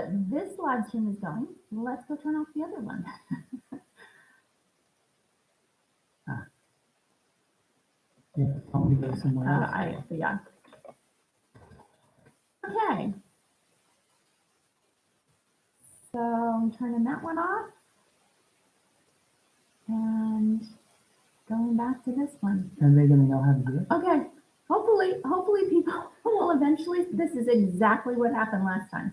that this live stream is going, let's go turn off the other one. Yeah, probably go somewhere else. Yeah. Okay. So I'm turning that one off and going back to this one. Are they going to know how to do it? Okay. Hopefully people will eventually. This is exactly what happened last time.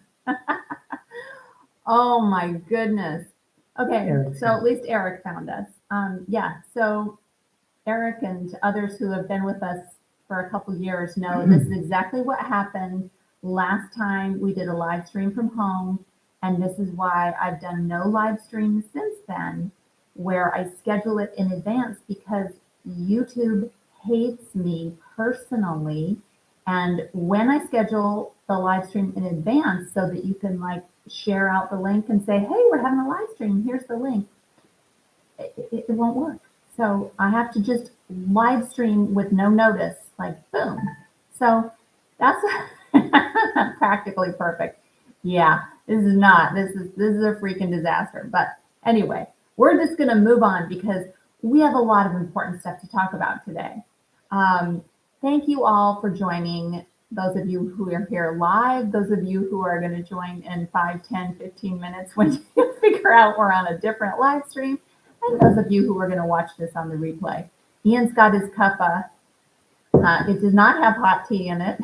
Oh my goodness. Okay. So at least Eric found us. Yeah. So Eric and others who have been with us for a couple years know this is exactly what happened last time we did a live stream from home. And this is why I've done no live streams since then, where I schedule it in advance because YouTube hates me personally. And when I schedule the live stream in advance so that you can like share out the link and say, hey, we're having a live stream, here's the link, it won't work. So I have to just live stream with no notice, like boom. So that's practically perfect. Yeah, this is a freaking disaster. But anyway, we're just gonna move on because we have a lot of important stuff to talk about today. Thank you all for joining. Those of you who are here live, those of you who are going to join in 5, 10, 15 minutes when you figure out we're on a different live stream, and those of you who are going to watch this on the replay. Ian's got his cuppa. It does not have hot tea in it.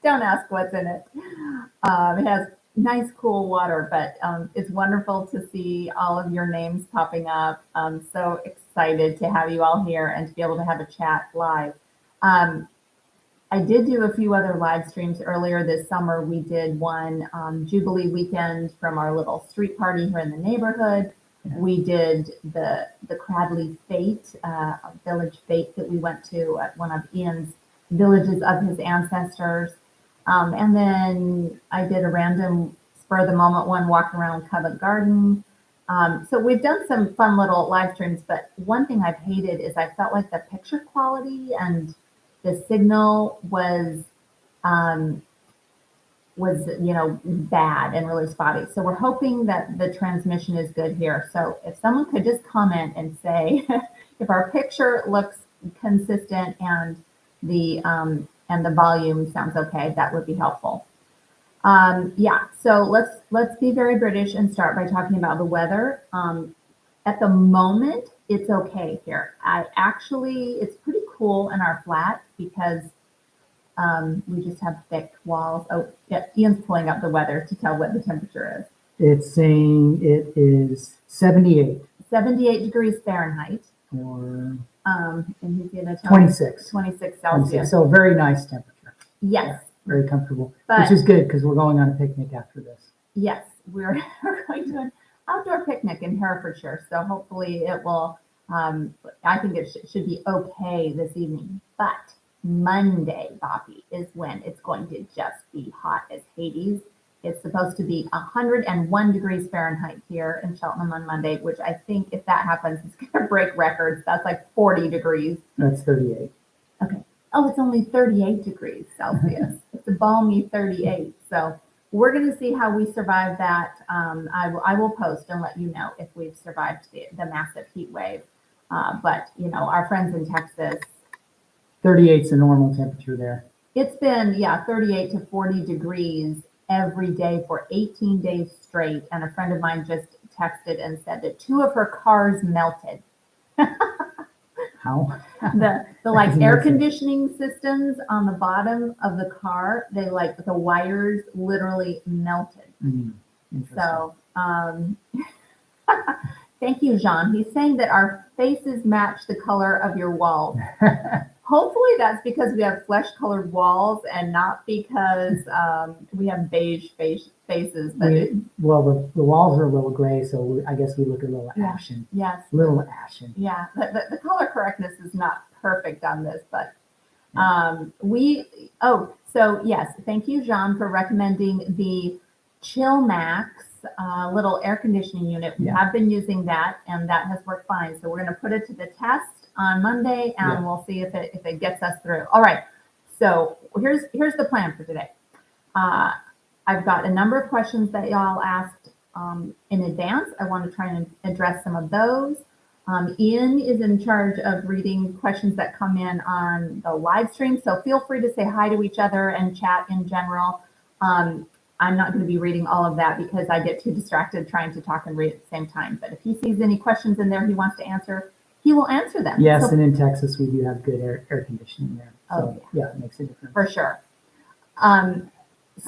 Don't ask what's in it. It has nice, cool water, but it's wonderful to see all of your names popping up. I'm so excited to have you all here and to be able to have a chat live. I did do a few other live streams earlier this summer. We did one Jubilee weekend from our little street party here in the neighborhood. Yeah. We did the Cradley Fete, village fete that we went to at one of Ian's villages of his ancestors. And then I did a random spur of the moment one, walking around Covent Garden. So we've done some fun little live streams, but one thing I've hated is I felt like the picture quality and the signal was bad and really spotty. So we're hoping that the transmission is good here. So if someone could just comment and say if our picture looks consistent and the volume sounds okay, that would be helpful. Yeah, so let's be very British and start by talking about the weather. At the moment, it's okay here. It's pretty cool in our flat because we just have thick walls. Oh, yeah, Ian's pulling up the weather to tell what the temperature is. It's saying it is 78. 78 degrees Fahrenheit. Or and he's gonna tell 26. 26 Celsius. 26. So very nice temperature. Yes. Yeah, very comfortable, which is good because we're going on a picnic after this. Yes, we're going to an outdoor picnic in Herefordshire. So hopefully it will, I think it should be okay this evening. But Monday, Bobby, is when it's going to just be hot as Hades. It's supposed to be 101 degrees Fahrenheit here in Cheltenham on Monday, which I think if that happens, it's going to break records. That's like 40 degrees. That's 38. Okay. Oh, it's only 38 degrees Celsius. It's a balmy 38. So we're going to see how we survive that. I will post and let you know if we've survived the massive heat wave. But, our friends in Texas. 38 is the normal temperature there. It's been, 38 to 40 degrees every day for 18 days straight. And a friend of mine just texted and said that 2 of her cars melted. How? the like air conditioning systems on the bottom of the car, the wires literally melted. So thank you, Jean. He's saying that our faces match the color of your walls. Hopefully that's because we have flesh-colored walls and not because we have beige faces. But the walls are a little gray, so I guess we look a little ashen. Yes. A little ashen. Yeah, the color correctness is not perfect on this, but so yes, thank you, Jean, for recommending the Chill Max little air conditioning unit. We have been using that, and that has worked fine. So we're going to put it to the test on Monday, and we'll see if it gets us through. All right. So here's the plan for today. I I've got a number of questions that y'all asked in advance. I want to try and address some of those. Ian is in charge of reading questions that come in on the live stream, so feel free to say hi to each other and chat in general. I'm not going to be reading all of that because I get too distracted trying to talk and read at the same time. But if he sees any questions in there he wants to answer, he will answer them. Yes, so, and in Texas we do have good air conditioning there. So yeah, it makes a difference. For sure.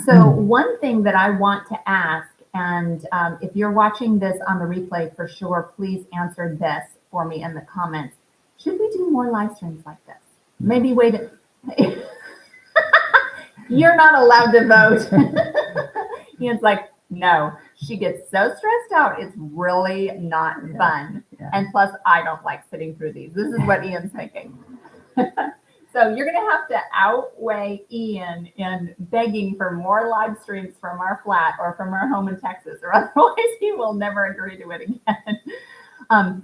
So one thing that I want to ask, and if you're watching this on the replay, for sure, please answer this for me in the comments. Should we do more live streams like this? Maybe wait. You're not allowed to vote. Ian's like, no, she gets so stressed out. It's really not fun. Yeah. And plus, I don't like sitting through these. This is what Ian's thinking. So you're going to have to outweigh Ian in begging for more live streams from our flat or from our home in Texas, or otherwise he will never agree to it again.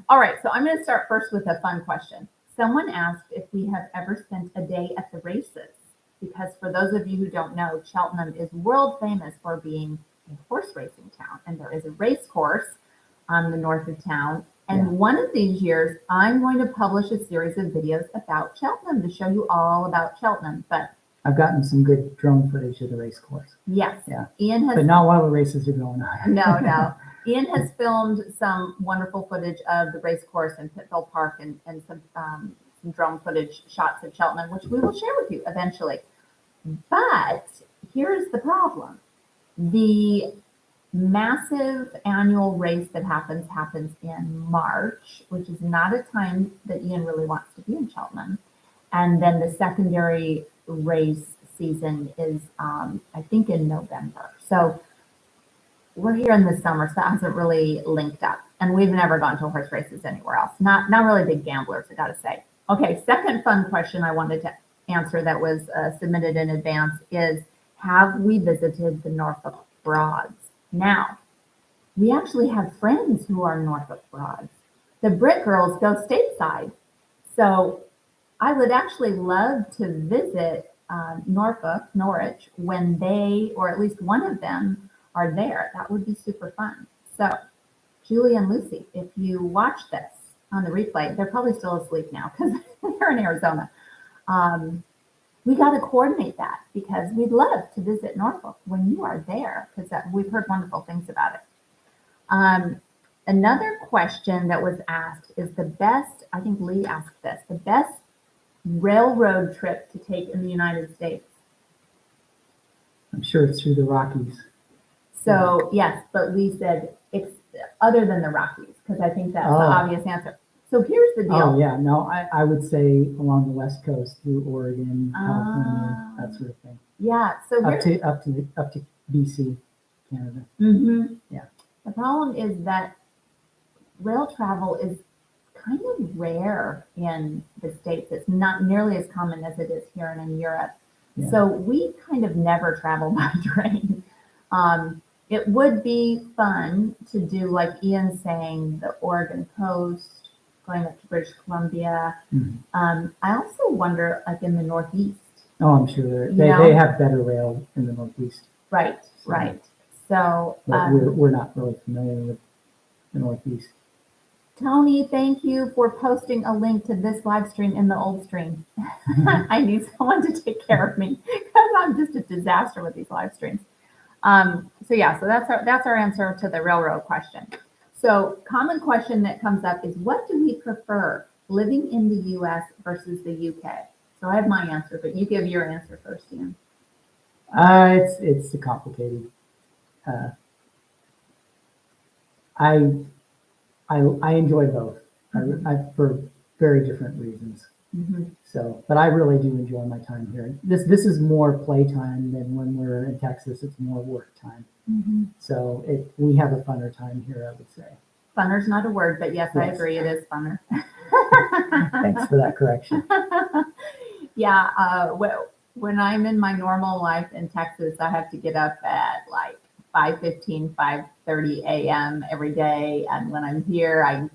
All right, so I'm going to start first with a fun question. Someone asked if we have ever spent a day at the races, because for those of you who don't know, Cheltenham is world famous for being a horse racing town, and there is a race course on the north of town. And one of these years, I'm going to publish a series of videos about Cheltenham to show you all about Cheltenham. But I've gotten some good drone footage of the race course. Yes. Yeah. Ian has. But not while the races are going on. No. Ian has filmed some wonderful footage of the race course in Pittville Park and some drone footage shots of Cheltenham, which we will share with you eventually. But here's the problem. The massive annual race that happens in March, which is not a time that Ian really wants to be in Cheltenham. And then the secondary race season is, I think, in November. So we're here in the summer, so that hasn't really linked up. And we've never gone to horse races anywhere else. Not really big gamblers, I gotta say. Okay, second fun question I wanted to answer that was submitted in advance is, have we visited the Norfolk Broads? Now, we actually have friends who are Norfolk Broads. The Brit girls go stateside. So I would actually love to visit Norwich, when they, or at least one of them, are there. That would be super fun. So, Julie and Lucy, if you watch this on the replay, they're probably still asleep now because they're in Arizona. We got to coordinate that because we'd love to visit Norfolk when you are there, because we've heard wonderful things about it. Another question that was asked is the best, I think Lee asked this, the best railroad trip to take in the United States. I'm sure it's through the Rockies. So yes, but Lee said it's other than the Rockies, because I think that's the obvious answer. So here's the deal. Oh yeah, no, I would say along the West Coast through Oregon, California, that sort of thing. Yeah, so up to BC, Canada. Yeah. The problem is that rail travel is kind of rare in the States. It's not nearly as common as it is here and in Europe. Yeah. So we kind of never travel by train. It would be fun to do, like Ian's saying, the Oregon coast, going up to British Columbia. I also wonder, like in the Northeast. Oh, I'm sure they have better rail in the Northeast. Right. So but we're not really familiar with the Northeast. Tony, thank you for posting a link to this live stream in the old stream. I need someone to take care of me because I'm just a disaster with these live streams. So that's our answer to the railroad question. So common question that comes up is, what do we prefer, living in the U.S. versus the UK? So I have my answer, but you give your answer first, Ian. It's complicated. I enjoy both for very different reasons. So, but I really do enjoy my time here. This is more playtime than when we're in Texas. It's more work time. So we have a funner time here, I would say. Funner's not a word, but yes. I agree. It is funner. Thanks for that correction. Yeah. When I'm in my normal life in Texas, I have to get up at like 5:15, 5:30 a.m. every day. And when I'm here, I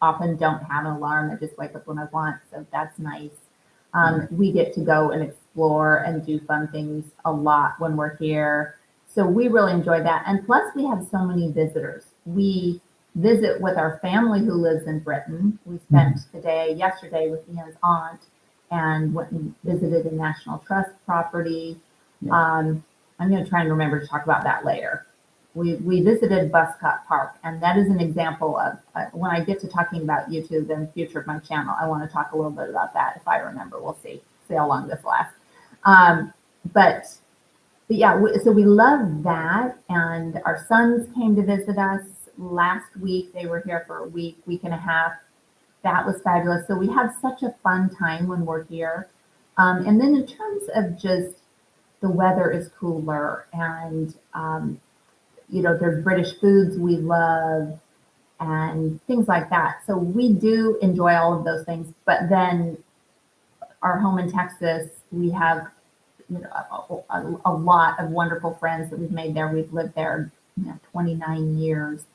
often don't have an alarm. I just wake up when I want. So that's nice. We get to go and explore and do fun things a lot when we're here. So we really enjoy that. And plus we have so many visitors. We visit with our family who lives in Britain. We spent the day yesterday with Ian's aunt and went and visited a National Trust property. I'm going to try and remember to talk about that later. We visited Buscott Park, and that is an example of when I get to talking about YouTube and the future of my channel, I want to talk a little bit about that if I remember. We'll see how long this lasts. But yeah, so we love that, and our sons came to visit us last week. They were here for a week and a half. That was fabulous. So we have such a fun time when we're here. And then in terms of just the weather is cooler, and there's British foods we love and things like that. So we do enjoy all of those things. But then our home in Texas, we have a lot of wonderful friends that we've made there. We've lived there 29 years.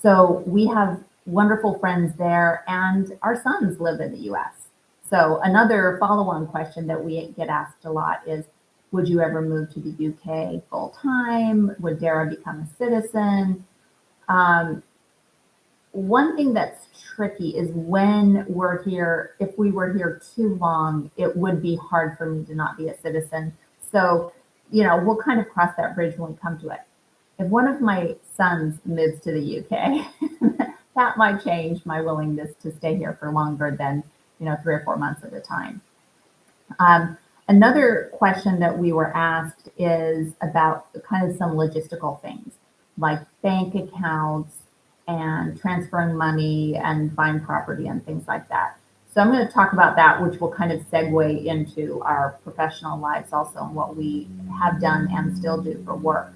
So we have wonderful friends there, and our sons live in the US. So another follow-on question that we get asked a lot is, would you ever move to the UK full time? Would Dara become a citizen? One thing that's tricky is when we're here, if we were here too long, it would be hard for me to not be a citizen. So, we'll kind of cross that bridge when we come to it. If one of my sons moves to the UK, that might change my willingness to stay here for longer than, 3 or 4 months at a time. Another question that we were asked is about kind of some logistical things like bank accounts and transferring money and buying property and things like that. So I'm going to talk about that, which will kind of segue into our professional lives also and what we have done and still do for work.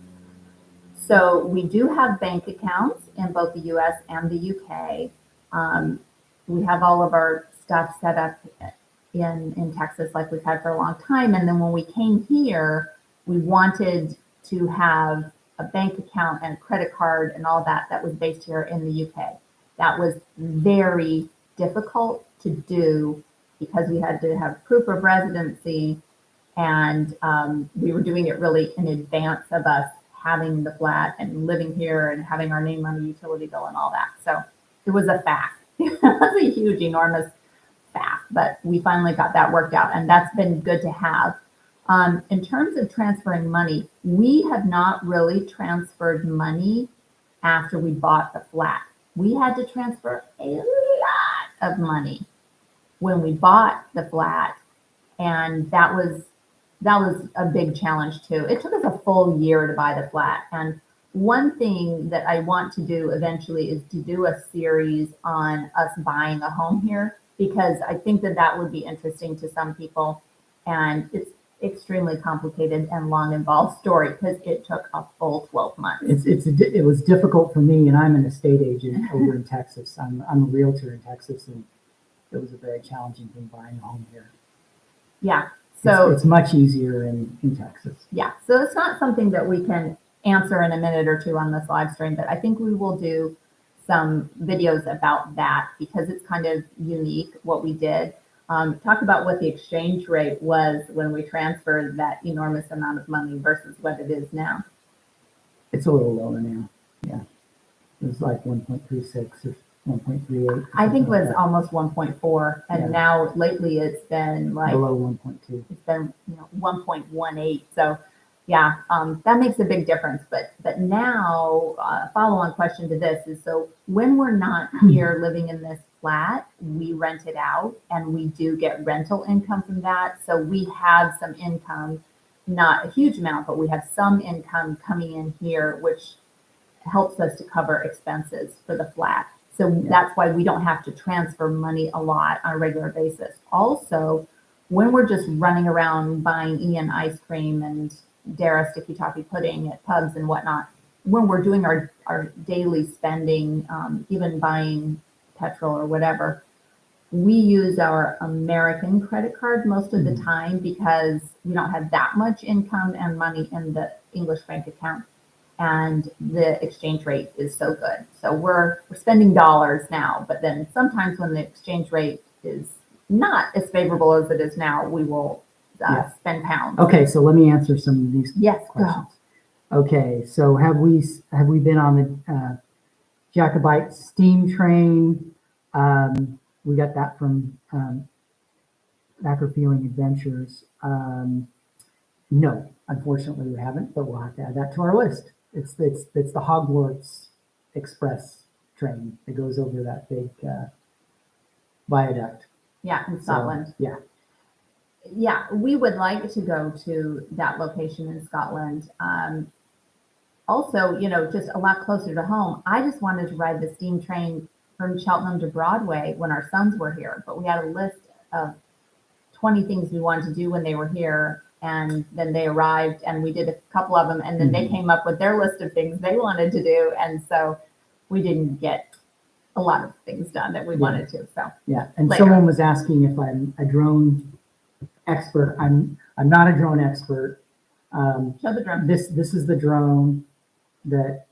So we do have bank accounts in both the US and the UK. We have all of our stuff set up in Texas like we've had for a long time. And then when we came here, we wanted to have a bank account and a credit card and all that was based here in the UK. That was very difficult to do because we had to have proof of residency, and we were doing it really in advance of us having the flat and living here and having our name on the utility bill and all that. So it was a faff. It was a huge, enormous faff, but we finally got that worked out, and that's been good to have. In terms of transferring money, we have not really transferred money after we bought the flat. We had to transfer a lot of money when we bought the flat, and that was a big challenge too. It took us a full year to buy the flat, and one thing that I want to do eventually is to do a series on us buying a home here, because I think that would be interesting to some people, and it's extremely complicated and long involved story because it took a full 12 months. It was difficult for me, and I'm an estate agent over in Texas. I'm a realtor in Texas, and it was a very challenging thing buying a home here. Yeah, so it's much easier in Texas. Yeah, so it's not something that we can answer in a minute or two on this live stream, but I think we will do some videos about that because it's kind of unique what we did. Talk about what the exchange rate was when we transferred that enormous amount of money versus what it is now. It's a little lower now. Yeah, it was like 1.36 or 1.38. I think it was almost 1.4, and now lately it's been like below 1.2. It's been 1.18. So yeah, that makes a big difference. But now, follow-on question to this is, so when we're not here living in this flat, we rent it out, and we do get rental income from that. So we have some income, not a huge amount, but we have some income coming in here, which helps us to cover expenses for the flat. So that's why we don't have to transfer money a lot on a regular basis. Also, when we're just running around buying Ian ice cream and Dara sticky toffee pudding at pubs and whatnot, when we're doing our daily spending, even buying petrol or whatever, we use our American credit card most of the time because we don't have that much income and money in the English bank account, and the exchange rate is so good. So we're spending dollars now, but then sometimes when the exchange rate is not as favorable as it is now, we will spend pounds. Okay, so let me answer some of these Yes, questions. Okay, so have we been on the Jacobite steam train? We got that from Backer Feeling Adventures. No, unfortunately we haven't, but we'll have to add that to our list. It's the Hogwarts Express train that goes over that big viaduct. Yeah, in Scotland. Yeah. Yeah, we would like to go to that location in Scotland. Also, just a lot closer to home. I just wanted to ride the steam train from Cheltenham to Broadway when our sons were here, but we had a list of 20 things we wanted to do when they were here. And then they arrived and we did a couple of them. And then they came up with their list of things they wanted to do. And so we didn't get a lot of things done that we wanted to. So yeah. And later. Someone was asking if I'm a drone expert. I'm not a drone expert. Show the drone. This is the drone that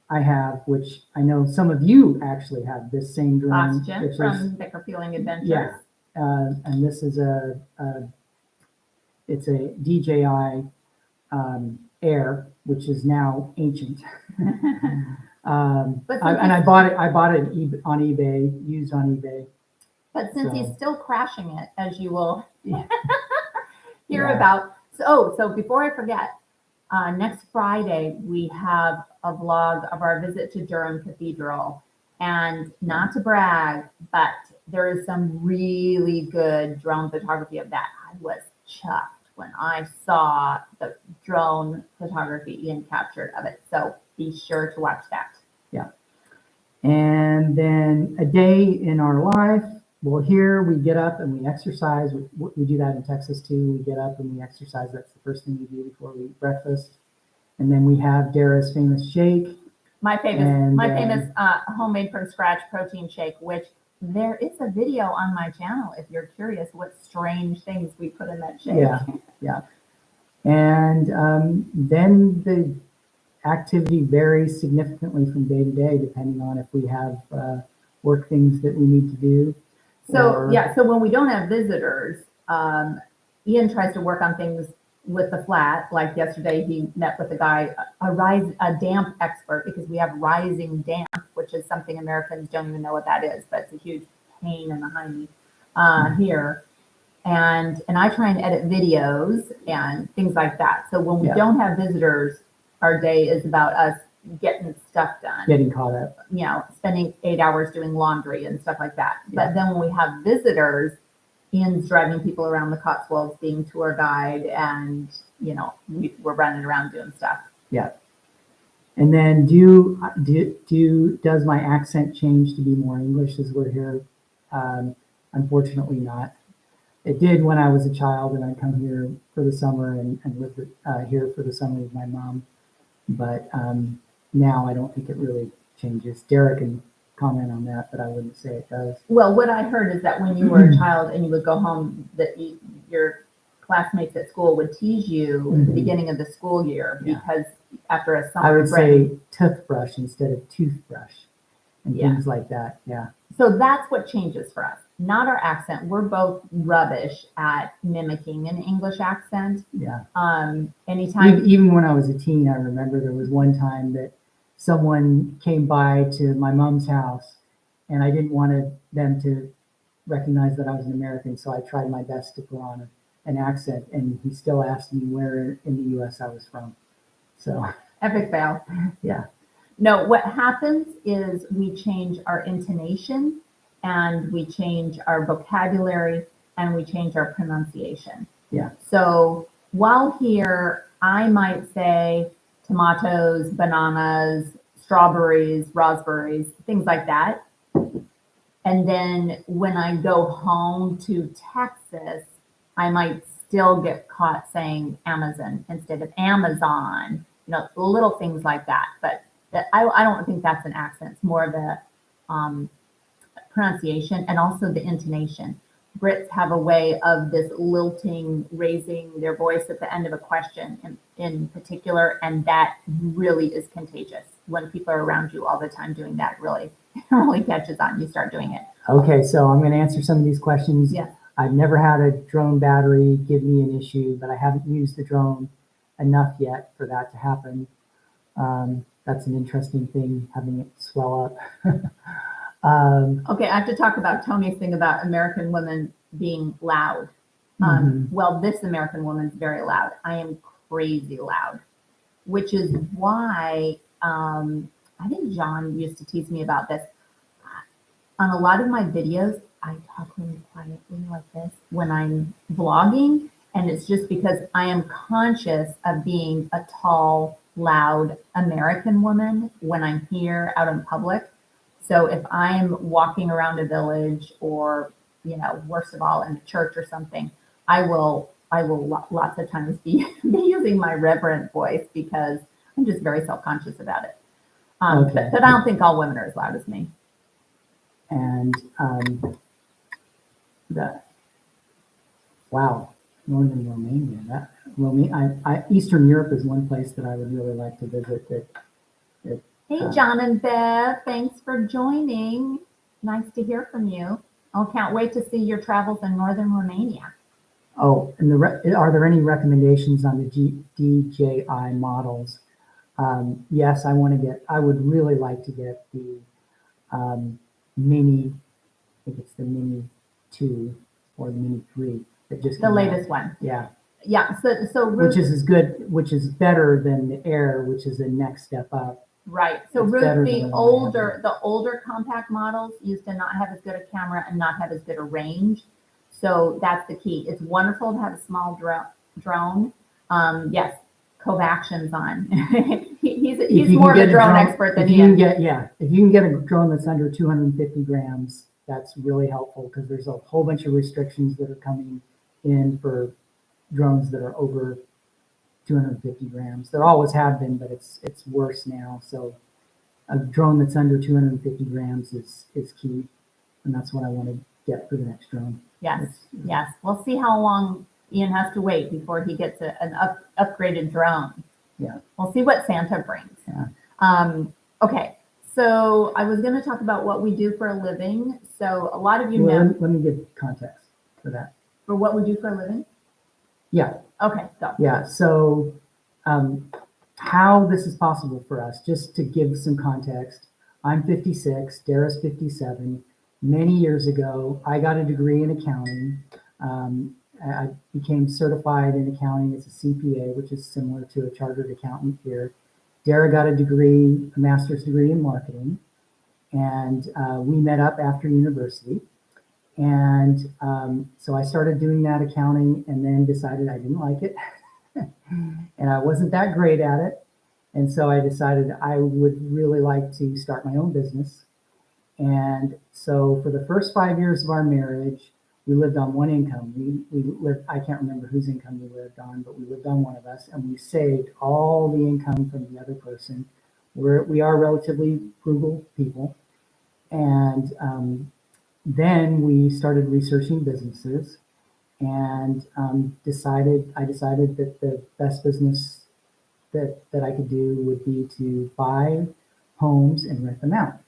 I have, which I know some of you actually have this same drone. Oxygen from Backer Feeling Adventures. Yeah. And this is it's a DJI Air, which is now ancient. I bought it on eBay, used on eBay. But since he's still crashing it, as you will hear Yeah. about. So before I forget, next Friday we have a vlog of our visit to Durham Cathedral. And not to brag, but there is some really good drone photography of that. I was chuffed when I saw the drone photography Ian captured of it. So be sure to watch that. Yeah. And then a day in our life. Well, here we get up and we exercise. We do that in Texas too. We get up and we exercise. That's the first thing we do before we eat breakfast. And then we have Dara's famous shake. My famous homemade from scratch protein shake, which there is a video on my channel if you're curious what strange things we put in that shake. Yeah. And then the activity varies significantly from day to day, depending on if we have work things that we need to do. So when we don't have visitors, Ian tries to work on things with the flat. Like yesterday, he met with a guy, a damp expert, because we have rising damp, which is something Americans don't even know what that is, but it's a huge pain in the hiney here. And I try and edit videos and things like that. So when we don't have visitors, our day is about us getting stuff done, getting caught up. Spending 8 hours doing laundry and stuff like that. But then when we have visitors, Ian's driving people around the Cotswolds, being tour guide, and we're running around doing stuff. Yeah. And then does my accent change to be more English as we're here? Unfortunately not. It did when I was a child and I'd come here for the summer and lived here for the summer with my mom. But now I don't think it really changes. Derek can comment on that, but I wouldn't say it does. Well, what I heard is that when you were a child and you would go home, that your classmates at school would tease you at the beginning of the school year because after a summer I would break, say toothbrush instead of toothbrush and things like that. Yeah. So that's what changes for us, not our accent. We're both rubbish at mimicking an English accent. Yeah. Anytime. Even when I was a teen, I remember there was one time that someone came by to my mom's house and I didn't want them to recognize that I was an American. So I tried my best to put on an accent, and he still asked me where in the US I was from. So epic fail. Yeah. No, what happens is we change our intonation and we change our vocabulary and we change our pronunciation. Yeah. So while here, I might say tomatoes, bananas, strawberries, raspberries, things like that. And then when I go home to Texas, I might still get caught saying Amazon instead of Amazon, little things like that. But I don't think that's an accent. It's more of a pronunciation and also the intonation. Brits have a way of this lilting, raising their voice at the end of a question in particular, and that really is contagious. When people are around you all the time doing that, really catches on. You start doing it. Okay, so I'm going to answer some of these questions. Yeah. I've never had a drone battery give me an issue, but I haven't used the drone enough yet for that to happen. That's an interesting thing, having it swell up. Okay, I have to talk about Tony's thing about American women being loud. Mhm. Well, this American woman's very loud. I am crazy loud, which is why I think John used to tease me about this. On a lot of my videos, I talk really quietly like this when I'm vlogging, and it's just because I am conscious of being a tall, loud American woman when I'm here out in public. So if I'm walking around a village or, worst of all, in a church or something, I will lots of times be using my reverent voice because I'm just very self-conscious about it. Okay. But I don't think all women are as loud as me. And wow, northern Romania. Eastern Europe is one place that I would really like to visit. Hey, John and Bev, thanks for joining. Nice to hear from you. I can't wait to see your travels in northern Romania. Oh, and are there any recommendations on the DJI models? Yes, I would really like to get the Mini, I think it's the Mini 2 or the Mini 3 that just The came out. latest one. Yeah. Yeah, so which is as good, which is better than the Air, which is the next step up. right. So It's Ruth, better the than the one I have. older compact models used to not have as good a camera and not have as good a range. So that's the key. It's wonderful to have a small drone. Yes, Kovaction's on. He's more of a drone expert than if you you. if you can get a drone that's under 250 grams, that's really helpful because there's a whole bunch of restrictions that are coming in for drones that are over 250 grams. There always have been, but it's worse now. So a drone that's under 250 grams is key, and that's what I want to get for the next drone. Yes, yes. We'll see how long Ian has to wait before he gets an upgraded drone. Yeah. We'll see what Santa brings. Yeah. Okay, so I was going to talk about what we do for a living. So a lot of you know. Let me give context for that. For what we do for a living? Yeah. Okay, go. Yeah. So how this is possible for us, just to give some context, I'm 56, Dara's 57. Many years ago, I got a degree in accounting. I became certified in accounting as a CPA, which is similar to a chartered accountant here. Dara got a degree, a master's degree in marketing, and we met up after university. And so I started doing that accounting and then decided I didn't like it. And I wasn't that great at it. And so I decided I would really like to start my own business. And so for the first 5 years of our marriage, we lived on one income. We lived, I can't remember whose income we lived on, but we lived on one of us, and we saved all the income from the other person. We are relatively frugal people. And then we started researching businesses, and I decided that the best business that I could do would be to buy homes and rent them out.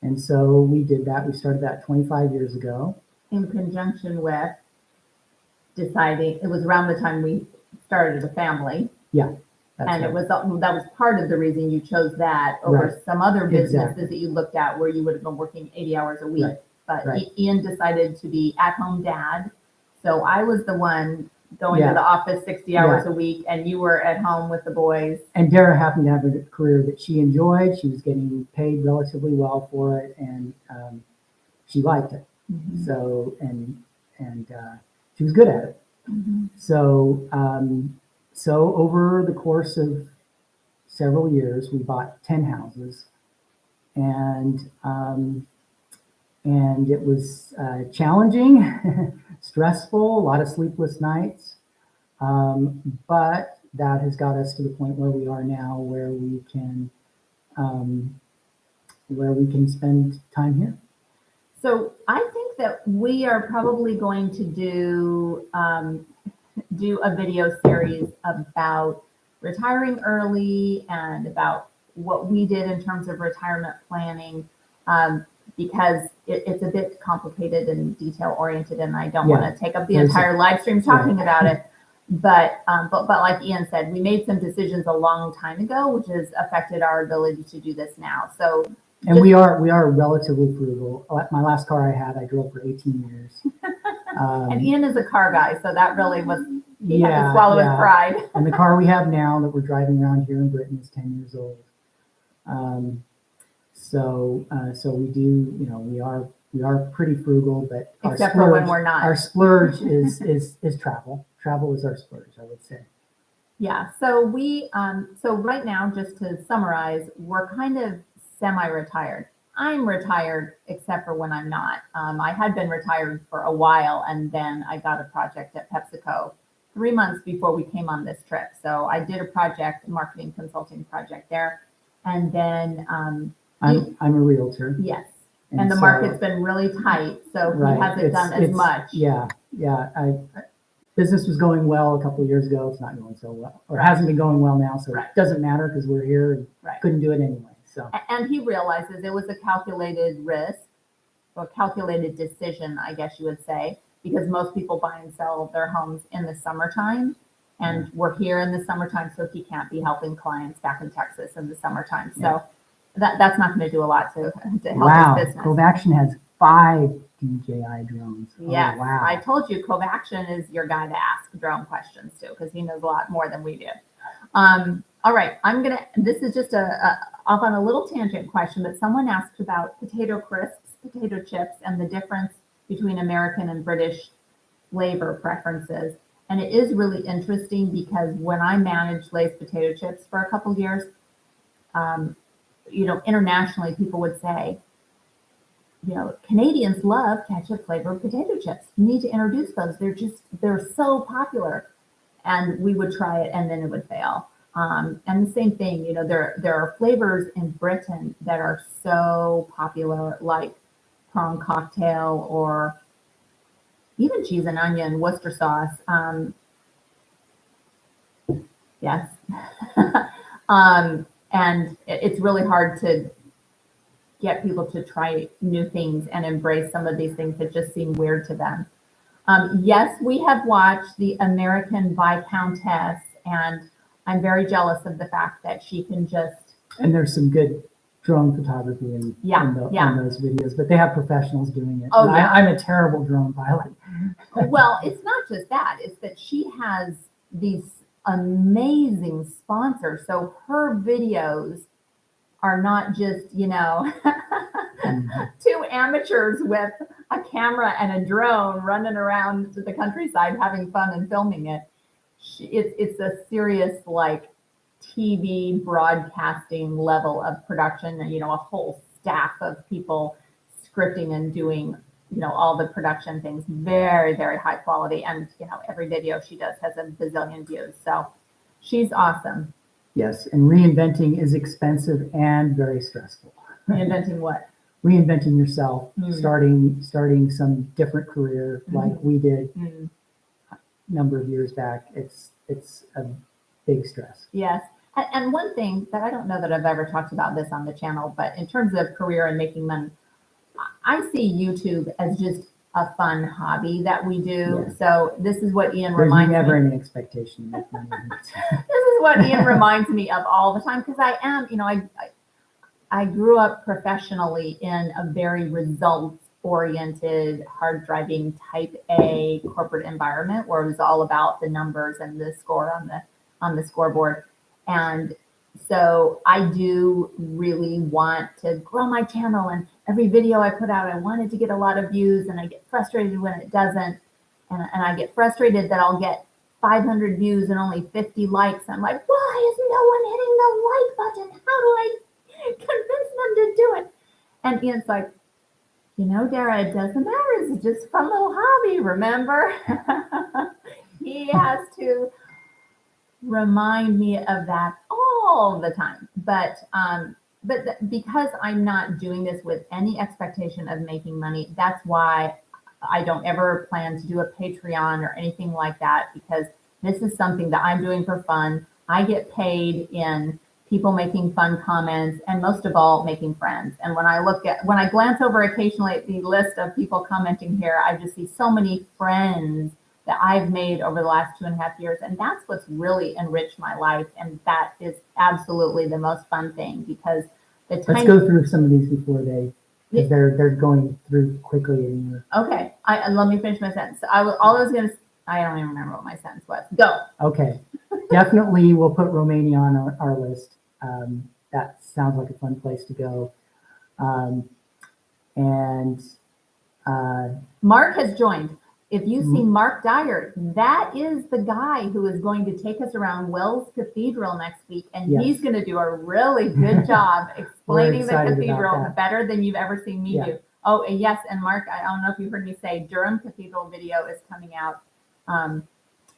And so we did that. We started that 25 years ago. In conjunction with deciding, it was around the time we started a family. Yeah. And right. that was part of the reason you chose that over Right. some other businesses Exactly. that you looked at where you would have been working 80 hours a week. Right. But Right. Ian decided to be at-home dad. So I was the one going to the office 60 hours a week, and you were at home with the boys. And Dara happened to have a career that she enjoyed. She was getting paid relatively well for it, and she liked it. Mm-hmm. So, and she was good at it. Mm-hmm. So over the course of several years, we bought 10 houses, and it was challenging, stressful, a lot of sleepless nights, but that has got us to the point where we are now, where we can spend time here. So I think that we are probably going to do a video series about retiring early and about what we did in terms of retirement planning, because it's a bit complicated and detail oriented, and I don't want to take up the entire live stream talking about it. but like Ian said, we made some decisions a long time ago, which has affected our ability to do this now. So, and we are relatively frugal. My last car I had, I drove for 18 years. And Ian is a car guy, so that really was, he had to swallow his pride. And the car we have now that we're driving around here in Britain is 10 years old. So we do, we are pretty frugal, but except for when we're not. Our splurge is travel. Travel is our splurge, I would say. Yeah. So so right now, just to summarize, we're kind of semi-retired. I'm retired except for when I'm not. I had been retired for a while, and then I got a project at PepsiCo 3 months before we came on this trip. So I did a marketing consulting project there, and then I'm a realtor. Yes, and the market's been really tight, so he hasn't done as much. Yeah. Business was going well a couple of years ago. It's not going so well, or hasn't been going well now. So it doesn't matter because we're here and couldn't do it anyway. So, and he realizes it was a calculated risk or calculated decision, I guess you would say, because most people buy and sell their homes in the summertime, and we're here in the summertime, so he can't be helping clients back in Texas in the summertime. So that's not going to do a lot to help his business. Covaction has 5 DJI drones. Yes, oh, wow. I told you Covaction is your guy to ask drone questions to, because he knows a lot more than we do. All right, this is just off on a little tangent question, but someone asked about potato crisps, potato chips, and the difference between American and British flavor preferences. And it is really interesting because when I managed Lay's potato chips for a couple years, internationally, people would say, Canadians love ketchup flavored potato chips. You need to introduce those. They're so popular. And we would try it and then it would fail. And the same thing, there are flavors in Britain that are so popular, like prawn cocktail or even cheese and onion, Worcester sauce. Yes. And it's really hard to get people to try new things and embrace some of these things that just seem weird to them. Yes, we have watched the American Viscountess, and I'm very jealous of the fact that she can just... And there's some good drone photography in those videos, but they have professionals doing it. Oh, I'm a terrible drone pilot. Well, it's not just that. It's that she has these amazing sponsors. So her videos are not just, two amateurs with a camera and a drone running around the countryside having fun and filming it. It's a serious TV broadcasting level of production, and a whole staff of people scripting and doing all the production things, very, very high quality. And every video she does has a bazillion views, so she's awesome. Yes, and reinventing is expensive and very stressful. Reinventing what? Reinventing yourself, starting some different career like we did a number of years back. It's a big stress. Yes, and one thing that I don't know that I've ever talked about this on the channel, but in terms of career and making money, I see YouTube as just a fun hobby that we do. Yeah. So this is what Ian reminds me. There's never any expectation to make money. This is what Ian reminds me of all the time, because I am, I grew up professionally in a very results-oriented, hard-driving type A corporate environment where it was all about the numbers and the score on the scoreboard. And so I do really want to grow my channel, and every video I put out, I want it to get a lot of views, and I get frustrated when it doesn't. And I get frustrated that I'll get 500 views and only 50 likes. I'm like, why is no one hitting the like button? How do I convince them to do it? And Ian's like, Dara, it doesn't matter. It's just a fun little hobby, remember? He has to remind me of that all the time. But because I'm not doing this with any expectation of making money, that's why I don't ever plan to do a Patreon or anything like that, because this is something that I'm doing for fun. I get paid in people making fun comments, and most of all, making friends. And when I glance over occasionally at the list of people commenting here, I just see so many friends that I've made over the last 2.5 years. And that's what's really enriched my life. And that is absolutely the most fun thing, because the Let's go through some of these before because they're going through quickly in your. Okay, let me finish my sentence. I don't even remember what my sentence was. Go. Okay, definitely we'll put Romania on our list. That sounds like a fun place to go. And Mark has joined. If you see Mark Dyer, that is the guy who is going to take us around Wells Cathedral next week, and Yes. he's going to do a really good job explaining the excited about cathedral that. better than you've ever seen me do. Oh, and yes, and Mark, I don't know if you heard me say, Durham Cathedral video is coming out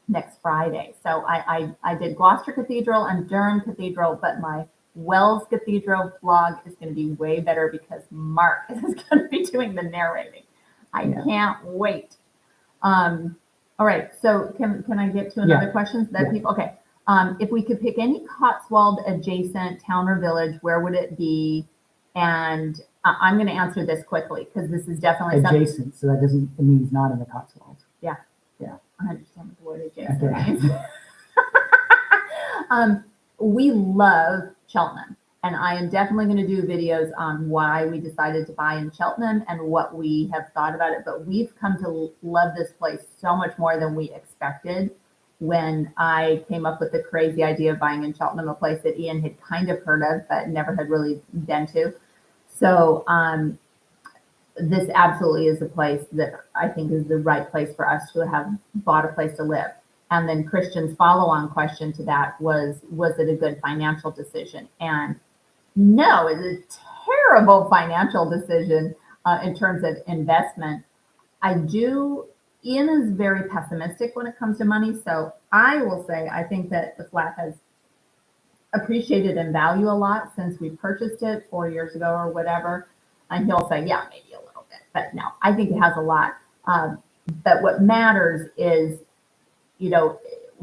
next Friday. So I did Gloucester Cathedral and Durham Cathedral, but my Wells Cathedral vlog is going to be way better because Mark is going to be doing the narrating. I can't wait. All right. So can I get to another question that people? Okay. If we could pick any Cotswold adjacent town or village, where would it be? And I'm going to answer this quickly because this is definitely adjacent. So that it means not in the Cotswolds. Yeah. Yeah. I understand what the word adjacent means. We love Cheltenham, and I am definitely going to do videos on why we decided to buy in Cheltenham and what we have thought about it. But we've come to love this place so much more than we expected when I came up with the crazy idea of buying in Cheltenham, a place that Ian had kind of heard of, but never had really been to. So this absolutely is a place that I think is the right place for us to have bought a place to live. And then Christian's follow-on question to that was it a good financial decision? And no, it's a terrible financial decision in terms of investment. Ian is very pessimistic when it comes to money. So I will say, I think that the flat has appreciated in value a lot since we purchased it 4 years ago or whatever. And he'll say, yeah, maybe a little bit, but no, I think it has a lot. But what matters is,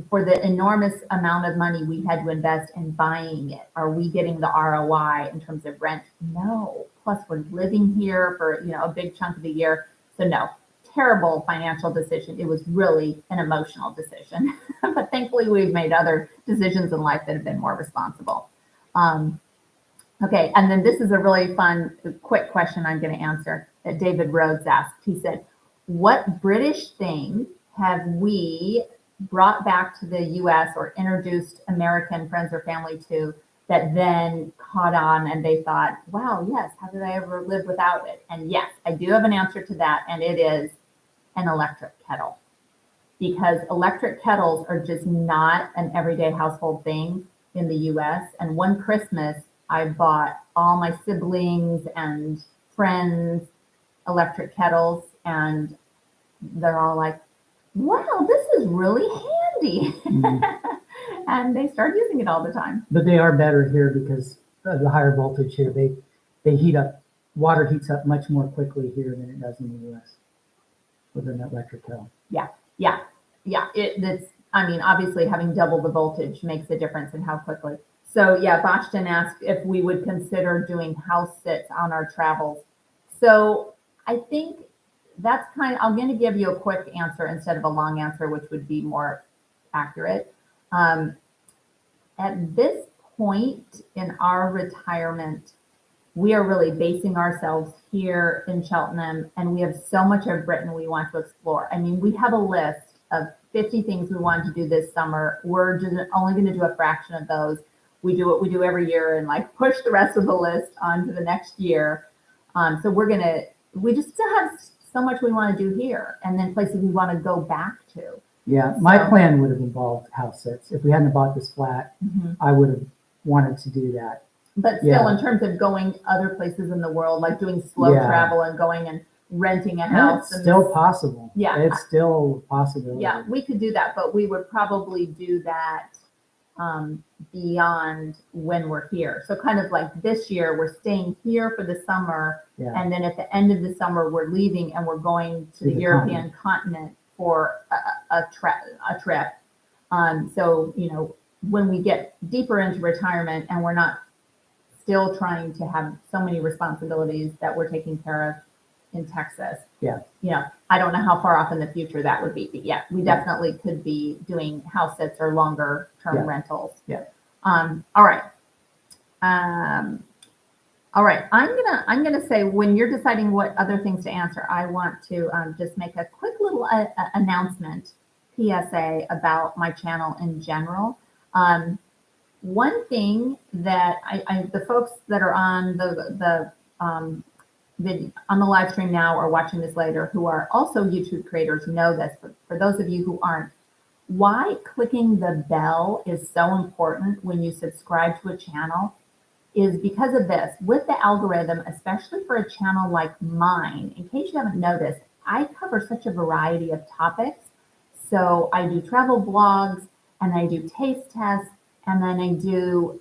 for the enormous amount of money we had to invest in buying it, are we getting the ROI in terms of rent? No. Plus, we're living here for a big chunk of the year. So no, terrible financial decision. It was really an emotional decision. But thankfully, we've made other decisions in life that have been more responsible. Okay, and then this is a really fun, quick question I'm going to answer that David Rhodes asked. He said, what British thing have we brought back to the US or introduced American friends or family to that then caught on and they thought, wow, yes, how did I ever live without it? And yes, I do have an answer to that, and it is an electric kettle. Because electric kettles are just not an everyday household thing in the US. And one Christmas, I bought all my siblings and friends electric kettles, and they're all like, wow, this is really handy. And they start using it all the time. But they are better here because of the higher voltage here. They heat up, water heats up much more quickly here than it does in the US with an electric kettle. Yeah. Obviously having double the voltage makes a difference in how quickly. So yeah, Boston asked if we would consider doing house sits on our travels. So I think that's I'm going to give you a quick answer instead of a long answer, which would be more accurate. At this point in our retirement, we are really basing ourselves here in Cheltenham, and we have so much of Britain we want to explore. I mean, we have a list of 50 things we want to do this summer. We're just only going to do a fraction of those. We do what we do every year and push the rest of the list on to the next year. So we just still have so much we want to do here, and then places we want to go back to. Yeah, my plan would have involved house sits. If we hadn't bought this flat, I would have wanted to do that. But still, in terms of going other places in the world, like doing slow travel and going and renting a house. It's still possible. Yeah. It's still a possibility. Yeah, we could do that, but we would probably do that beyond when we're here. So kind of like this year, we're staying here for the summer. Yeah. And then at the end of the summer, we're leaving and we're going to the European continent for a trip. So, when we get deeper into retirement and we're not still trying to have so many responsibilities that we're taking care of in Texas. Yeah. You know, I don't know how far off in the future that would be, but yeah, we definitely could be doing house sits or longer term rentals. Yeah. All right. All right. I'm gonna say when you're deciding what other things to answer, I want to just make a quick little announcement, PSA about my channel in general. One thing that the folks that are on the on the live stream now or watching this later who are also YouTube creators know this, but for those of you who aren't, why clicking the bell is so important when you subscribe to a channel is because of this. With the algorithm, especially for a channel like mine, in case you haven't noticed, I cover such a variety of topics. So I do travel blogs and I do taste tests and then I do,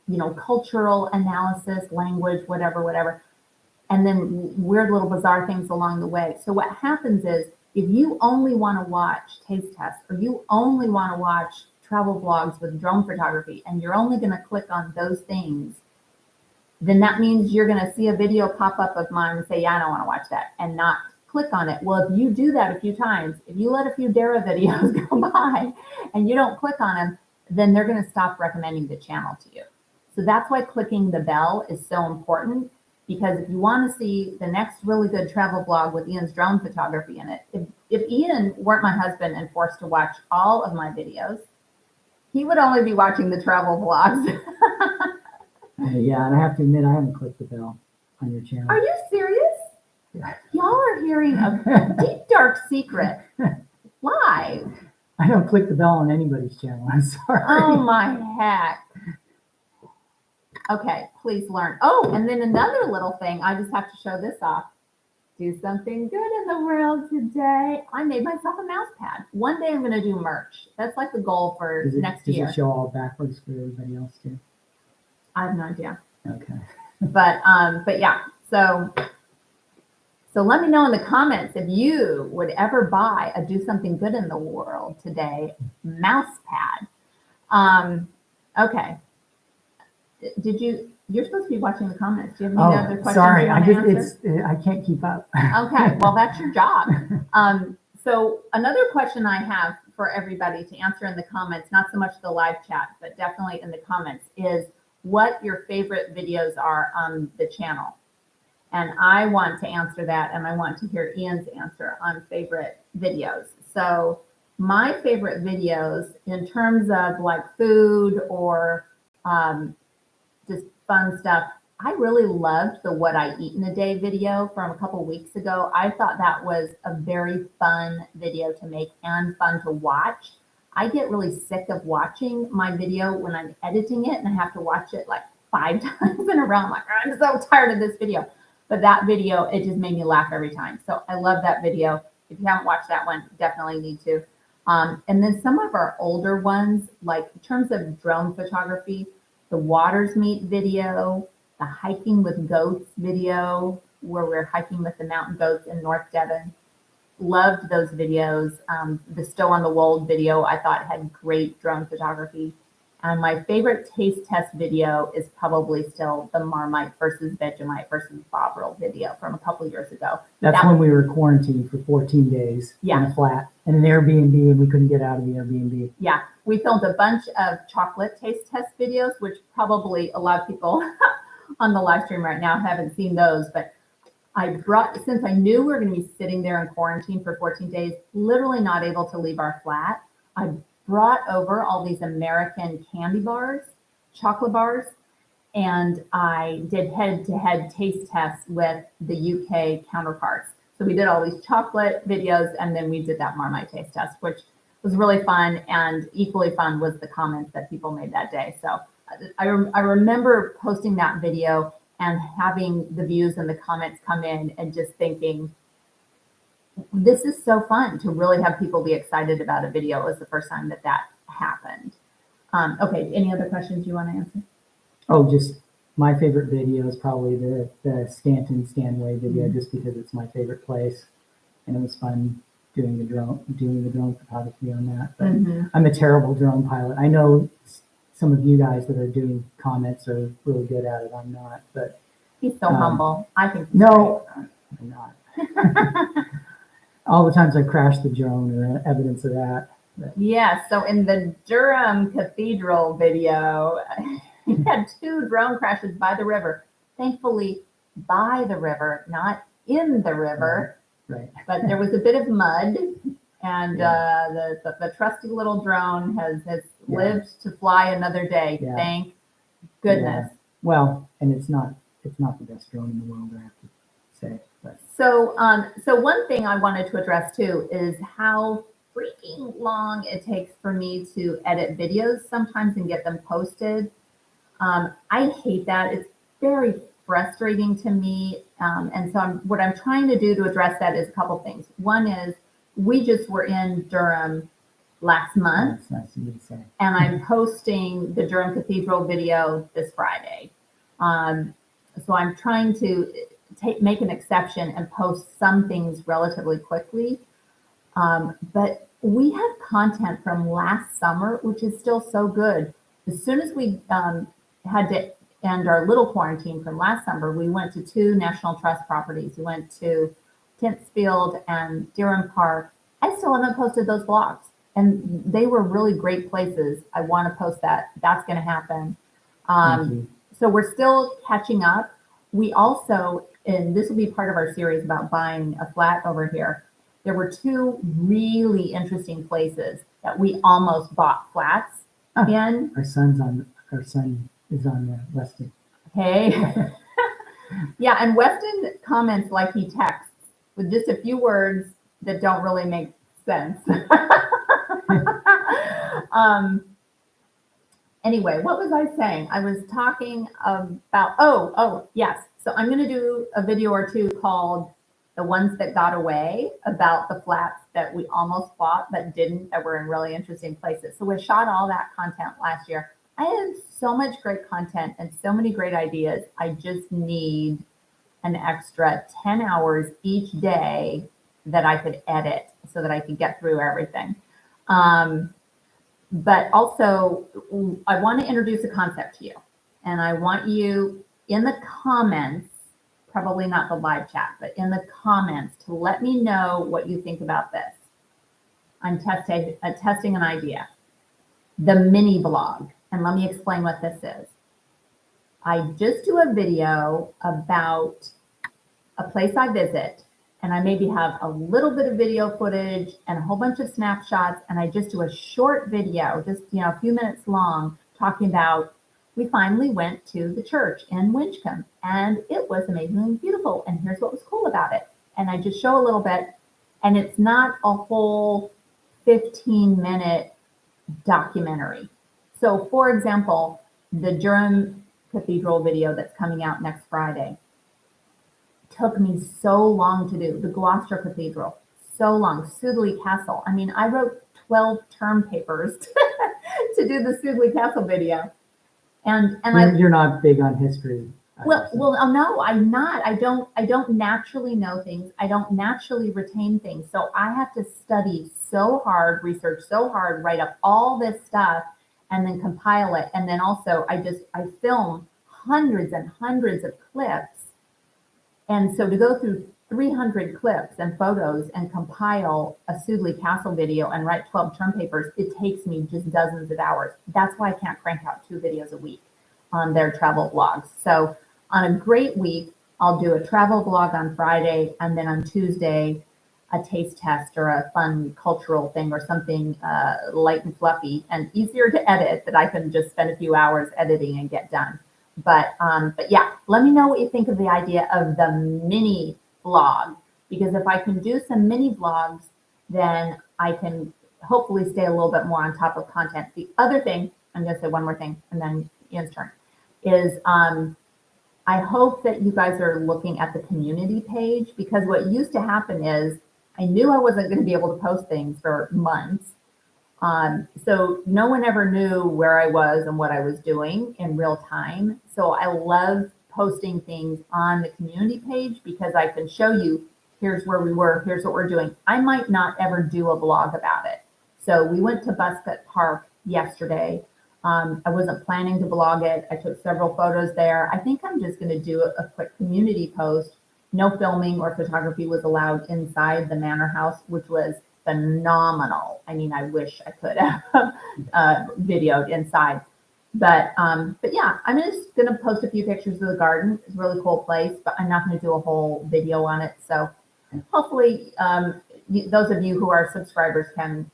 you know, cultural analysis, language, whatever, and then weird little bizarre things along the way. So what happens is if you only want to watch taste tests or you only want to watch travel blogs with drone photography and you're only going to click on those things, then that means you're going to see a video pop up of mine and say, yeah, I don't want to watch that, and not click on it. Well, if you do that a few times, if you let a few Dara videos go by and you don't click on them, then they're going to stop recommending the channel to you. So that's why clicking the bell is so important, because if you want to see the next really good travel blog with Ian's drone photography in it, if Ian weren't my husband and forced to watch all of my videos, he would only be watching the travel vlogs. Yeah, and I have to admit, I haven't clicked the bell on your channel. Are you serious? Yeah. Y'all are hearing a deep, dark secret. Live. I don't click the bell on anybody's channel. I'm sorry. Oh my heck. Okay, please learn. Oh, and then another little thing. I just have to show this off. Do something good in the world today. I made myself a mouse pad. One day I'm going to do merch. That's like the goal for next year. Does it show all backwards for everybody else too? I have no idea. Okay. But yeah. So let me know in the comments if you would ever buy a do something good in the world today mouse pad. Okay. You're supposed to be watching the comments. Do you have any other questions? Sorry, I can't keep up. Okay, well, that's your job. So another question I have for everybody to answer in the comments, not so much the live chat, but definitely in the comments, is what your favorite videos are on the channel. And I want to answer that, and I want to hear Ian's answer on favorite videos. So my favorite videos in terms of like food or just fun stuff, I really loved the What I Eat in a Day video from a couple weeks ago. I thought that was a very fun video to make and fun to watch. I get really sick of watching my video when I'm editing it and I have to watch it like 5 times in a row. I'm like, I'm so tired of this video. But that video, it just made me laugh every time. So I love that video. If you haven't watched that one, definitely need to. And then some of our older ones, like in terms of drone photography, the Waters Meet video, the hiking with goats video, where we're hiking with the mountain goats in North Devon. Loved those videos. The Stow on the Wold video, I thought had great drone photography. And my favorite taste test video is probably still the Marmite versus Vegemite versus Bovril video from a couple years ago. That's when we were quarantined for 14 days in a flat in an Airbnb, and we couldn't get out of the Airbnb. Yeah, we filmed a bunch of chocolate taste test videos, which probably a lot of people on the live stream right now haven't seen those. But since I knew we were going to be sitting there in quarantine for 14 days, literally not able to leave our flat, I brought over all these American candy bars, chocolate bars, and I did head-to-head taste tests with the UK counterparts. So we did all these chocolate videos, and then we did that Marmite taste test, which was really fun, and equally fun was the comments that people made that day. So I remember posting that video and having the views and the comments come in and just thinking, this is so fun to really have people be excited about a video. It was the first time that happened. Okay, any other questions you want to answer? Oh, just my favorite video is probably the Stanway video, just because it's my favorite place, and it was fun doing the drone photography on that. But I'm a terrible drone pilot. I know some of you guys that are doing comments are really good at it. I'm not, but he's so humble. I think no. Great. I'm not. All the times I crashed the drone are evidence of that. Yeah, so in the Durham Cathedral video, we had 2 drone crashes by the river. Thankfully, by the river, not in the river. Right. But there was a bit of mud, and the trusty little drone has lived to fly another day. Yeah. Thank goodness. Yeah. Well, and it's not the best drone in the world, I have to say. But. So one thing I wanted to address too is how freaking long it takes for me to edit videos sometimes and get them posted. I hate that. It's very frustrating to me. And so what I'm trying to do to address that is a couple things. One is we just were in Durham last month. That's nice of you to say. And I'm posting the Durham Cathedral video this Friday. So I'm trying to make an exception and post some things relatively quickly. But we have content from last summer, which is still so good. As soon as we had to end our little quarantine from last summer, we went to 2 National Trust properties. We went to Tintsfield and Deerham Park. I still haven't posted those vlogs, and they were really great places. I want to post that. That's going to happen. So we're still catching up. We also, and this will be part of our series about buying a flat over here, there were 2 really interesting places that we almost bought flats in. Our son is on Weston. Hey. Yeah, and Weston comments like he texts with just a few words that don't really make sense. Anyway, what was I saying? I was talking about, oh, yes. So I'm going to do a video or 2 called The Ones That Got Away, about the flats that we almost bought but didn't, that were in really interesting places. So we shot all that content last year. I have so much great content and so many great ideas. I just need an extra 10 hours each day that I could edit so that I could get through everything. But also, I want to introduce a concept to you. And I want you in the comments, probably not the live chat, but in the comments, to let me know what you think about this. I'm testing an idea. The mini vlog. And let me explain what this is. I just do a video about a place I visit, and I maybe have a little bit of video footage and a whole bunch of snapshots, and I just do a short video, just a few minutes long, talking about we finally went to the church in Winchcombe, and it was amazingly beautiful, and here's what was cool about it. And I just show a little bit, and it's not a whole 15-minute documentary. So, for example, the Durham Cathedral video that's coming out next Friday took me so long to do. The Gloucester Cathedral, so long. Sudeley Castle. I mean, I wrote 12 term papers to do the Sudeley Castle video. And you're not big on history. Well, no, I'm not. I don't naturally know things. I don't naturally retain things. So I have to study so hard, research so hard, write up all this stuff, and then compile it. And then also I film hundreds and hundreds of clips. And so to go through 300 clips and photos and compile a Sudeley Castle video and write 12 term papers, it takes me just dozens of hours. That's why I can't crank out 2 videos a week on their travel vlogs. So on a great week, I'll do a travel vlog on Friday, and then on Tuesday, a taste test or a fun cultural thing or something light and fluffy and easier to edit that I can just spend a few hours editing and get done. But yeah, let me know what you think of the idea of the mini vlog, because if I can do some mini vlogs, then I can hopefully stay a little bit more on top of content. The other thing, I'm going to say one more thing and then Ian's turn, is I hope that you guys are looking at the community page, because what used to happen is I knew I wasn't going to be able to post things for months. So no one ever knew where I was and what I was doing in real time. So I love posting things on the community page because I can show you, here's where we were, here's what we're doing. I might not ever do a vlog about it. So we went to Buscott Park yesterday. I wasn't planning to vlog it. I took several photos there. I think I'm just going to do a quick community post, no filming or photography was allowed inside the manor house, which was phenomenal. I mean, I wish I could have videoed inside. But yeah, I'm just going to post a few pictures of the garden. It's a really cool place, but I'm not going to do a whole video on it. So hopefully those of you who are subscribers can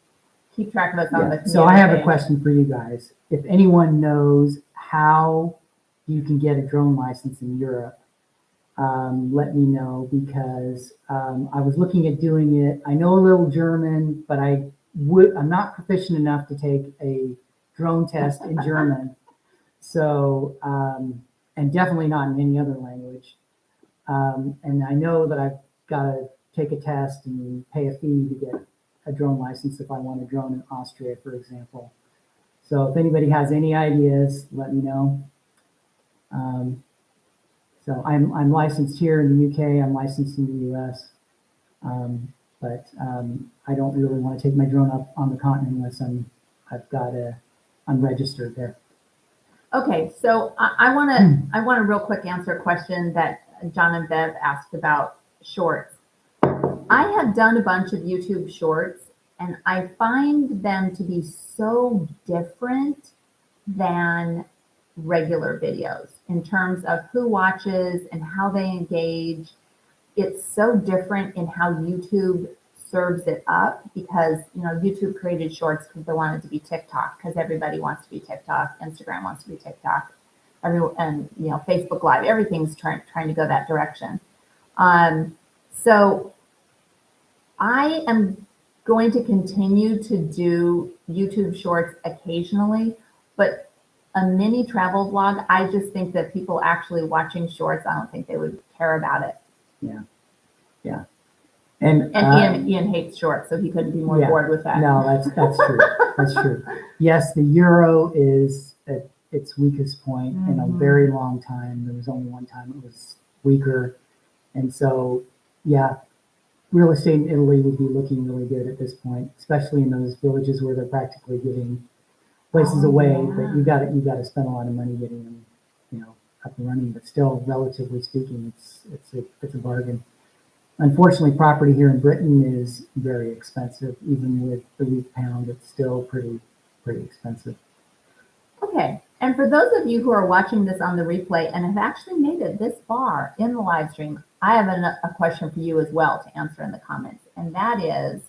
keep track of us on the community. So I have a question for you guys. If anyone knows how you can get a drone license in Europe, let me know, because I was looking at doing it. I know a little German, but I'm not proficient enough to take a drone test in German. So, and definitely not in any other language. And I know that I've got to take a test and pay a fee to get a drone license if I want a drone in Austria, for example. So if anybody has any ideas, let me know. So I'm licensed here in the UK. I'm licensed in the US. But I don't really want to take my drone up on the continent unless I'm registered there. Okay, so I want to real quick answer a question that John and Bev asked about shorts. I have done a bunch of YouTube shorts, and I find them to be so different than regular videos in terms of who watches and how they engage. It's so different in how YouTube serves it up, because YouTube created shorts because they wanted to be TikTok, because everybody wants to be TikTok, Instagram wants to be TikTok, and Facebook Live, everything's trying to go that direction. So I am going to continue to do YouTube shorts occasionally, but a mini travel vlog, I just think that people actually watching shorts, I don't think they would care about it. Yeah. And Ian hates shorts, so he couldn't be more bored with that. No, that's true. That's true. Yes, the euro is at its weakest point in a very long time. There was only one time it was weaker. And so, yeah, real estate in Italy would be looking really good at this point, especially in those villages where they're practically giving places away. But you got to spend a lot of money getting them, up and running. But still, relatively speaking, it's a bargain. Unfortunately, property here in Britain is very expensive. Even with the weak pound, it's still pretty expensive. Okay, and for those of you who are watching this on the replay and have actually made it this far in the live stream, I have a question for you as well to answer in the comments, and that is,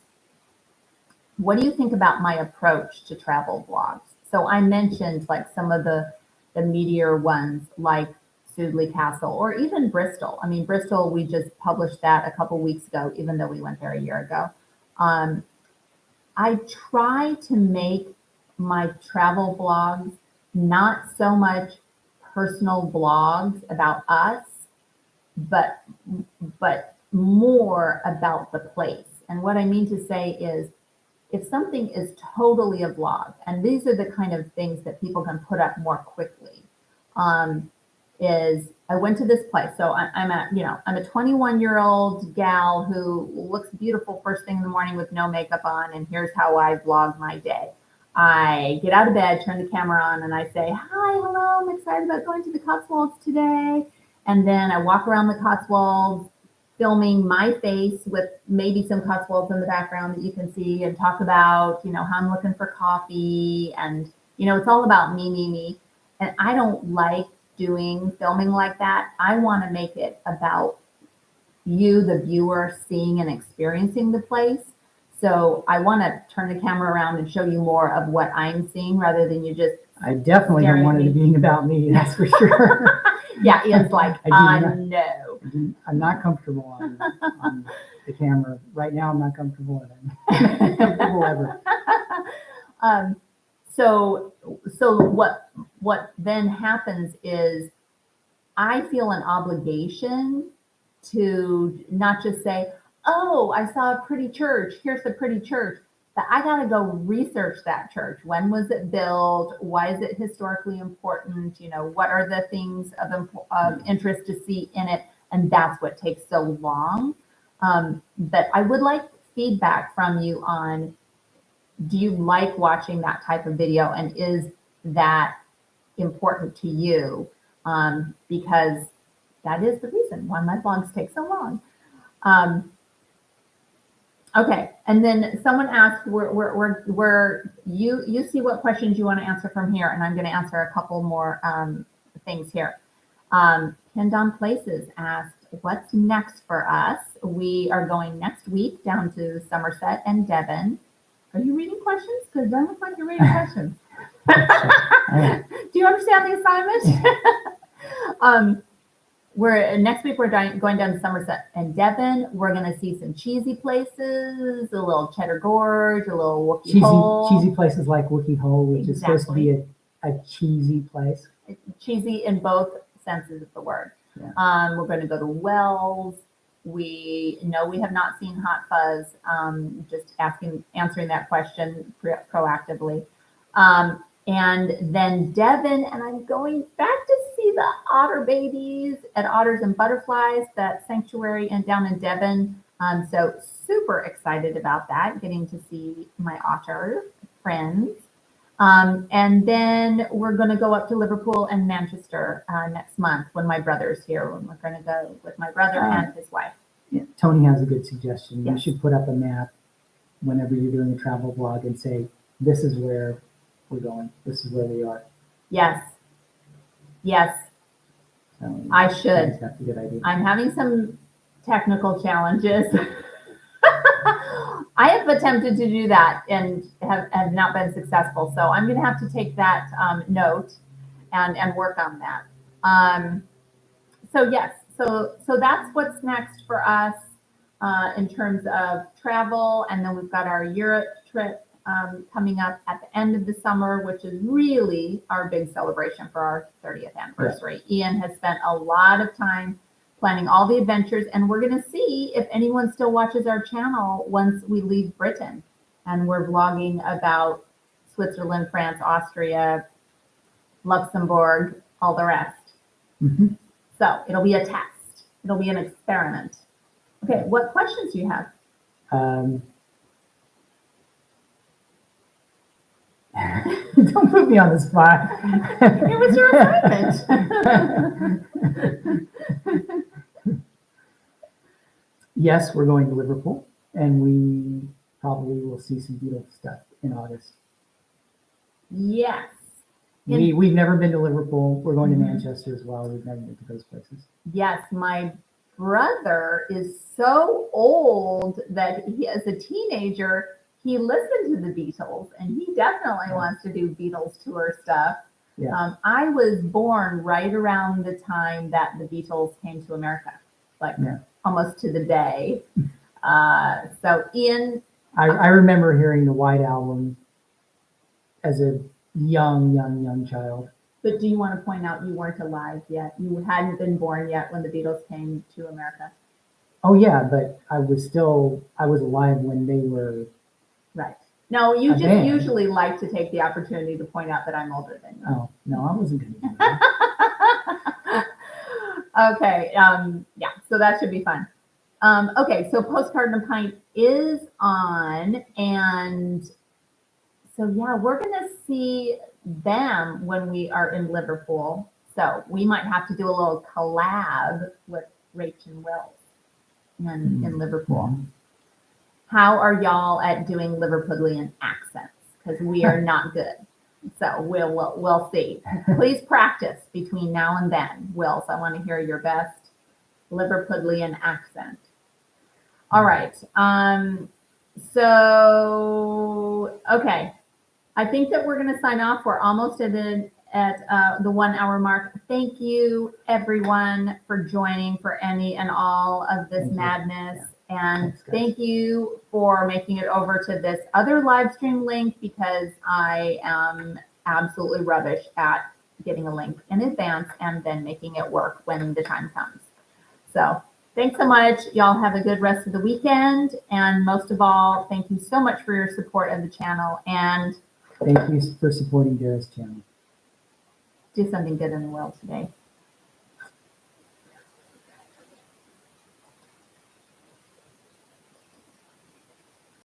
what do you think about my approach to travel vlogs? So I mentioned like some of the meatier ones, like Sudeley Castle, or even Bristol. I mean, Bristol, we just published that a couple weeks ago, even though we went there a year ago. I try to make my travel vlogs not so much personal blogs about us, but more about the place. And what I mean to say is, if something is totally a vlog, and these are the kind of things that people can put up more quickly, is I went to this place. So I'm a 21-year-old gal who looks beautiful first thing in the morning with no makeup on, and here's how I vlog my day. I get out of bed, turn the camera on, and I say, hi, hello, I'm excited about going to the Cotswolds today. And then I walk around the Cotswolds, filming my face with maybe some Cotswolds in the background that you can see, and talk about, how I'm looking for coffee. And, it's all about me. And I don't like doing filming like that. I want to make it about you, the viewer, seeing and experiencing the place. So I want to turn the camera around and show you more of what I'm seeing rather than you just. I definitely don't want it being about me, that's for sure. Yeah, Ian's like, no. I'm not comfortable on the camera. Right now, I'm not comfortable with it. I'm not comfortable ever. So what then happens is I feel an obligation to not just say, oh, I saw a pretty church, here's the pretty church, but I got to go research that church. When was it built? Why is it historically important? What are the things of interest to see in it? And that's what takes so long. But I would like feedback from you on, do you like watching that type of video, and is that important to you? Because That is the reason why my blogs take so long. Okay, and then someone asked where you see what questions you want to answer from here, and I'm going to answer a couple more things here. Pinned on Places asked, what's next for us? We are going next week down to Somerset and Devon. Are you reading questions? Because it doesn't look like you're reading questions. Do you understand the assignment? Next week we're going down to Somerset and Devon. We're going to see some cheesy places, a little Cheddar Gorge, a little Wookey Hole. Cheesy places like Wookey Hole, which is supposed to be a cheesy place. Cheesy in both senses of the word. Yeah. We're going to go to Wells. We know we have not seen Hot Fuzz. Just answering that question proactively. And then Devon, and I'm going back to see the otter babies at Otters and Butterflies, that sanctuary down in Devon. So super excited about that, getting to see my otter friends. And then we're going to go up to Liverpool and Manchester next month when my brother's here. When we're going to go with my brother and his wife. Yeah, Tony has a good suggestion. Yes. You should put up a map whenever you're doing a travel vlog and say, this is where we're going. This is where we are. Yes. Yes. So, I should. That's a good idea. I'm having some technical challenges. I have attempted to do that and have not been successful. So I'm going to have to take that note and work on that. So yes, so that's what's next for us in terms of travel. And then we've got our Europe trip coming up at the end of the summer, which is really our big celebration for our 30th anniversary. Yeah. Ian has spent a lot of time planning all the adventures, and we're going to see if anyone still watches our channel once we leave Britain. And we're vlogging about Switzerland, France, Austria, Luxembourg, all the rest. Mm-hmm. So it'll be a test. It'll be an experiment. Okay, what questions do you have? Don't put me on the spot. It was your assignment. Yes, we're going to Liverpool, and we probably will see some Beatles stuff in August. Yes. We've never been to Liverpool. We're going to Manchester as well. We've never been to those places. Yes, my brother is so old that he, as a teenager, he listened to the Beatles, and he definitely wants to do Beatles tour stuff. Yeah. I was born right around the time that the Beatles came to America, like almost to the day. So Ian, I remember hearing the White Album as a young child. But do you want to point out you weren't alive yet? You hadn't been born yet when the Beatles came to America. Oh yeah, but I was alive when they were. Right. No, you just usually like to take the opportunity to point out that I'm older than you. Oh, no, I wasn't going to do that. Okay. Yeah, so that should be fun. Okay, so Postcard and a Pint is on, and so yeah, we're going to see them when we are in Liverpool. So we might have to do a little collab with Rach and Will in Liverpool. Mm-hmm. How are y'all at doing Liverpudlian accents? Because we are not good. So we'll see. Please practice between now and then, Will. So I want to hear your best Liverpudlian accent. All right. So okay. I think that we're going to sign off. We're almost at the 1 hour mark. Thank you, everyone, for joining for any and all of this madness. Yeah. And thank you for making it over to this other live stream link, because I am absolutely rubbish at getting a link in advance and then making it work when the time comes. So thanks so much. Y'all have a good rest of the weekend. And most of all, thank you so much for your support of the channel. And thank you for supporting Dara's channel. Do something good in the world today.